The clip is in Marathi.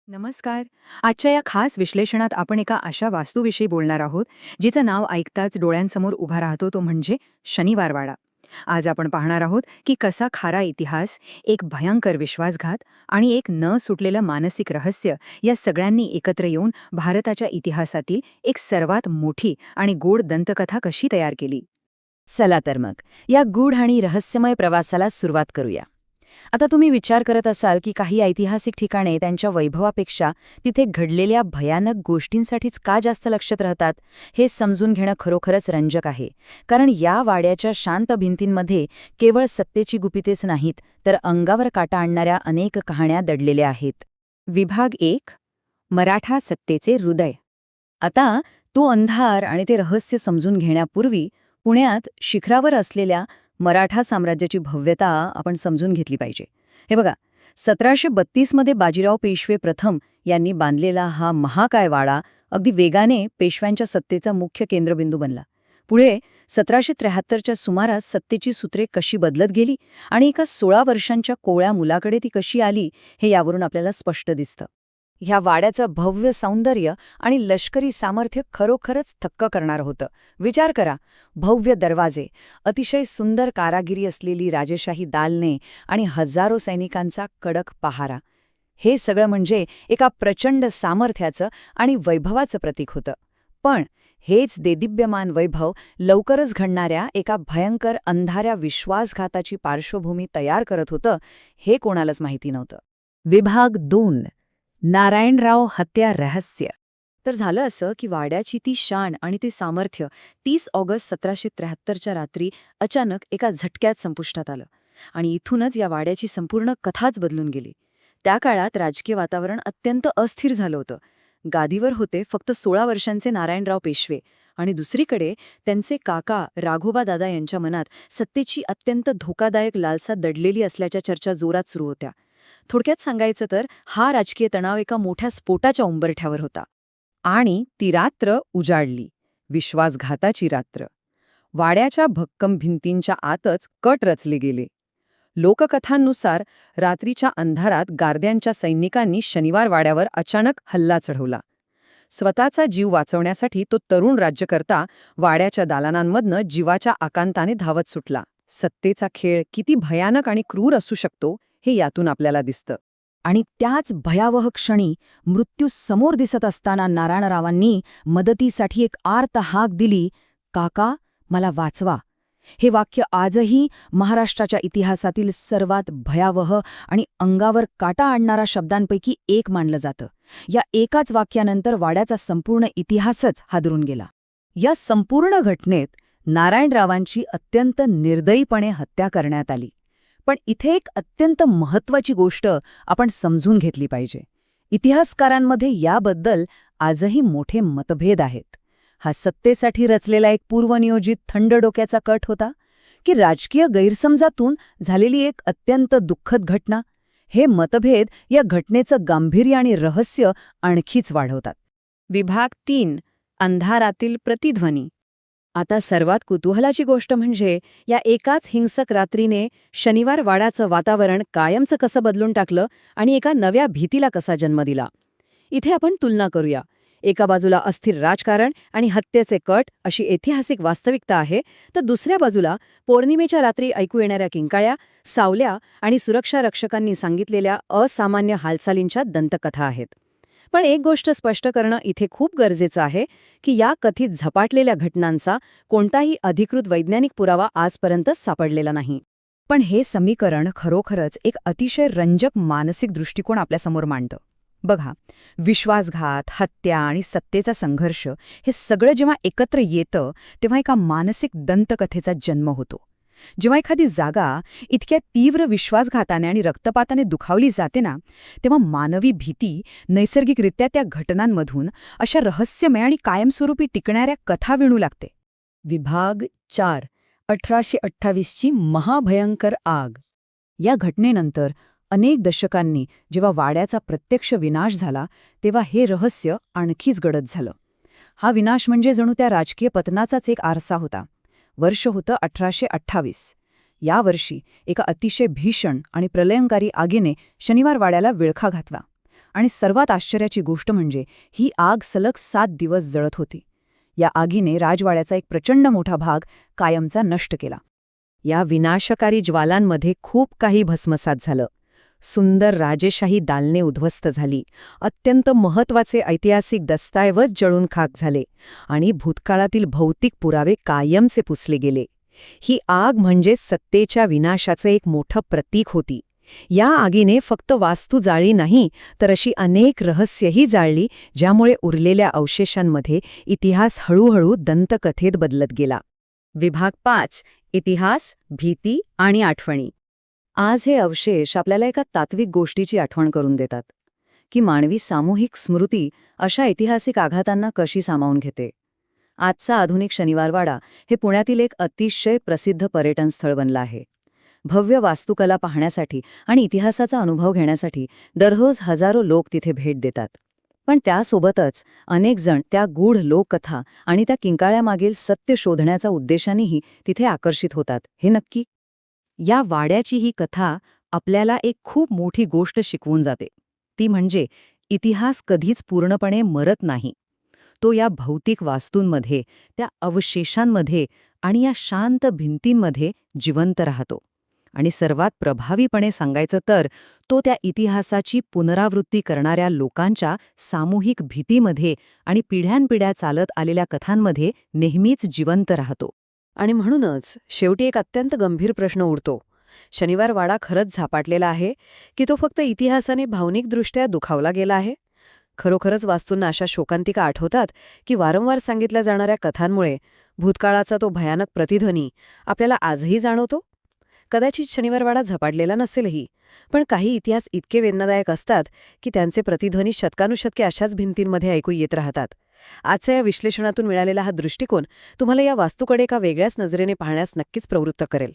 नमस्कार. आजच्या या खास विश्लेषणात आपण एका अशा वास्तूविषयी बोलणार आहोत जिचं नाव ऐकताच डोळ्यांसमोर उभा राहतो तो म्हणजे शनिवारवाडा. आज आपण पाहणार आहोत की कसा खारा इतिहास, एक भयंकर विश्वासघात आणि एक न सुटलेलं मानसिक रहस्य या सगळ्यांनी एकत्र येऊन भारताच्या इतिहासातील एक सर्वात मोठी आणि गोड दंतकथा कशी तयार केली. चला तर मग या गूढ आणि रहस्यमय प्रवासाला सुरुवात करूया. आता तुम्ही विचार करत असाल की काही ऐतिहासिक ठिकाणे त्यांच्या वैभवापेक्षा तिथे घडलेल्या भयानक गोष्टींसाठीच का जास्त लक्षात राहतात, हे समजून घेणं खरोखरच रंजक आहे. कारण या वाड्याच्या शांत भिंतींमध्ये केवळ सत्तेची गुपितेच नाहीत, तर अंगावर काटा आणणाऱ्या अनेक कहाण्या दडलेल्या आहेत. विभाग 1. मराठा सत्तेचे हृदय. आता तो अंधार आणि ते रहस्य समजून घेण्यापूर्वी पुण्यात शिखरावर असलेल्या मराठा साम्राज्याची भव्यता आपण समजून घेतली पाहिजे. हे बघा, 1732 मध्ये बाजीराव पेशवे प्रथम यांनी बांधलेला हा महाकाय वाडा अगदी वेगाने पेशव्यांच्या सत्तेचा मुख्य केंद्रबिंदू बनला. पुढे 1773च्या सुमारास सत्तेची सूत्रे कशी बदलत गेली आणि एका 16 वर्षांच्या कोवळ्या मुलाकडे ती कशी आली, हे यावरून आपल्याला स्पष्ट दिसतं. ह्या वाड्याचं भव्य सौंदर्य आणि लष्करी सामर्थ्य खरोखरच थक्क करणारं होतं. विचार करा, भव्य दरवाजे, अतिशय सुंदर कारागिरी असलेली राजेशाही दालने आणि हजारो सैनिकांचा कडक पहारा. हे सगळं म्हणजे एका प्रचंड सामर्थ्याचं आणि वैभवाचं प्रतीक होतं. पण हेच देदीप्यमान वैभव लवकरच घडणाऱ्या एका भयंकर अंधाऱ्या विश्वासघाताची पार्श्वभूमी तयार करत होतं, हे कोणालाच माहिती नव्हतं. विभाग 2. नारायणराव हत्या रहस्य. तर झालं असं की वाड्याची ती शान आणि ते सामर्थ्य 30 ऑगस्ट 1773च्या रात्री अचानक एका झटक्यात संपुष्टात आलं. आणि इथूनच या वाड्याची संपूर्ण कथाच बदलून गेली. त्या काळात राजकीय वातावरण अत्यंत अस्थिर झालं होतं. गादीवर होते फक्त 16 वर्षांचे नारायणराव पेशवे आणि दुसरीकडे त्यांचे काका राघोबा दादा यांच्या मनात सत्तेची अत्यंत धोकादायक लालसा दडलेली असल्याच्या चर्चा जोरात सुरू होत्या. थोडक्यात सांगायचं तर हा राजकीय तणाव एका मोठ्या स्फोटाच्या उंबरठ्यावर होता. आणि ती रात्र उजाडली, विश्वासघाताची रात्र. वाड्याच्या भक्कम भिंतींच्या आतच कट रचले गेले. लोककथांनुसार रात्रीच्या अंधारात गार्द्यांच्या सैनिकांनी शनिवार वाड्यावर अचानक हल्ला चढवला. स्वतःचा जीव वाचवण्यासाठी तो तरुण राज्यकर्ता वाड्याच्या दालनांमधनं जीवाच्या आकांताने धावत सुटला. सत्तेचा खेळ किती भयानक आणि क्रूर असू शकतो हे यातून आपल्याला दिसतं. आणि त्याच भयावह क्षणी मृत्यू समोर दिसत असताना नारायणरावांनी मदतीसाठी एक आर्त हाक दिली, "काका, मला वाचवा." हे वाक्य आजही महाराष्ट्राच्या इतिहासातील सर्वात भयावह आणि अंगावर काटा आणणाऱ्या शब्दांपैकी एक मानलं जातं. या एकाच वाक्यानंतर वाड्याचा संपूर्ण इतिहासच हादरून गेला. या संपूर्ण घटनेत नारायणरावांची अत्यंत निर्दयीपणे हत्या करण्यात आली. पण इथे एक अत्यंत महत्त्वाची गोष्ट आपण समजून घेतली पाहिजे. इतिहासकारांमध्ये याबद्दल आजही मोठे मतभेद आहेत. हा सत्तेसाठी रचलेला एक पूर्वनियोजित थंड डोक्याचा कट होता की राजकीय गैरसमजातून झालेली एक अत्यंत दुःखद घटना? हे मतभेद या घटनेचं गांभीर्य आणि रहस्य आणखीच वाढवतात. विभाग 3. अंधारातील प्रतिध्वनी. आता सर्वात कुतूहलाची गोष्ट म्हणजे या एकाच हिंसक रात्रीने शनिवार वाड्याचं वातावरण कायमचं कसं बदलून टाकलं आणि एका नव्या भीतीला कसा जन्म दिला. इथे आपण तुलना करूया. एका बाजूला अस्थिर राजकारण आणि हत्येचे कट अशी ऐतिहासिक वास्तविकता आहे, तर दुसऱ्या बाजूला पौर्णिमेच्या रात्री ऐकू येणाऱ्या किंकाळ्या, सावल्या आणि सुरक्षा रक्षकांनी सांगितलेल्या असामान्य हालचालींच्या दंतकथा आहेत. पण एक गोष्ट स्पष्ट करणं इथे खूप गरजेचं आहे की या कथित झपाटलेल्या घटनांचा कोणताही अधिकृत वैज्ञानिक पुरावा आजपर्यंत सापडलेला नाही. पण हे समीकरण खरोखरच एक अतिशय रंजक मानसिक दृष्टिकोन आपल्यासमोर मांडतं. बघा, विश्वासघात, हत्या आणि सत्तेचा संघर्ष हे सगळं जेव्हा एकत्र येतं तेव्हा एका मानसिक दंतकथेचा जन्म होतो. जेव्हा एखादी जागा इतक्या तीव्र विश्वासघाताने आणि रक्तपाताने दुखावली जाते ना, तेव्हा मानवी भीती नैसर्गिकरित्या त्या घटनांमधून अशा रहस्यमय आणि कायमस्वरूपी टिकणाऱ्या कथा विणू लागते. विभाग 4. 1828ची महाभयंकर आग. या घटनेनंतर अनेक दशकांनी जेव्हा वाड्याचा प्रत्यक्ष विनाश झाला तेव्हा हे रहस्य आणखीच गडद झालं. हा विनाश म्हणजे जणू त्या राजकीय पतनाचाच एक आरसा होता. वर्ष होतं 1828. या वर्षी एका अतिशय भीषण आणि प्रलयंकारी आगीने शनिवार वाड्याला विळखा घातला आणि सर्वात आश्चर्याची गोष्ट म्हणजे ही आग सलग 7 दिवस जळत होती. या आगीने राजवाड्याचा एक प्रचंड मोठा भाग कायमचा नष्ट केला. या विनाशकारी ज्वालांमध्ये खूप काही भस्मसात झालं. सुंदर राजेशाही दालने उद्ध्वस्त झाली, अत्यंत महत्त्वाचे ऐतिहासिक दस्तऐवज जळून खाक झाले आणि भूतकाळातील भौतिक पुरावे कायमचे पुसले गेले. ही आग म्हणजे सत्तेच्या विनाशाचे एक मोठं प्रतीक होती. या आगीने फक्त वास्तू जाळली नाही, तर अशी अनेक रहस्यही जाळली, ज्यामुळे उरलेल्या अवशेषांमध्ये इतिहास हळूहळू दंतकथेत बदलत गेला. विभाग 5. इतिहास, भीती आणि आठवणी. आज हे अवशेष आपल्याला एका तात्विक गोष्टीची आठवण करून देतात की मानवी सामूहिक स्मृती अशा ऐतिहासिक आघातांना कशी सामावून घेते. आजचा आधुनिक शनिवारवाडा हे पुण्यातील एक अतिशय प्रसिद्ध पर्यटन स्थळ बनलं आहे. भव्य वास्तुकला पाहण्यासाठी आणि इतिहासाचा अनुभव घेण्यासाठी दररोज हजारो लोक तिथे भेट देतात. पण त्यासोबतच अनेक जण त्या गूढ लोककथा आणि त्या किंकाळ्यामागील सत्य शोधण्याचा उद्देशानेही तिथे आकर्षित होतात. हे नक्की. या वाड्याची ही कथा आपल्याला एक खूप मोठी गोष्ट शिकवून जाते. ती म्हणजे इतिहास कधीच पूर्णपणे मरत नाही. तो या भौतिक वास्तूंमध्ये, त्या अवशेषांमध्ये आणि या शांत भिंतींमध्ये जिवंत राहतो. आणि सर्वात प्रभावीपणे सांगायचं तर तो त्या इतिहासाची पुनरावृत्ती करणाऱ्या लोकांच्या सामूहिक भीतीमध्ये आणि पिढ्यानपिढ्या चालत आलेल्या कथांमध्ये नेहमीच जिवंत राहतो. आणि म्हणूनच शेवटी एक अत्यंत गंभीर प्रश्न उरतो. शनिवारवाडा खरंच झापाटलेला आहे की तो फक्त इतिहासाने भावनिकदृष्ट्या दुखावला गेला आहे? खरोखरच वास्तूंना अशा शोकांतिका आठवतात की वारंवार सांगितल्या जाणाऱ्या कथांमुळे भूतकाळाचा तो भयानक प्रतिध्वनी आपल्याला आजही जाणवतो? कदाचित शनिवारवाडा झपाटलेला नसेलही, पण काही इतिहास इतके वेदनादायक असतात की त्यांचे प्रतिध्वनी शतकानुशतके अशाच भिंतींमध्ये ऐकू येत राहतात. आजच्या या विश्लेषणातून मिळालेला हा दृष्टिकोन तुम्हाला या वास्तूकडे एका वेगळ्याच नजरेने पाहण्यास नक्कीच प्रवृत्त करेल.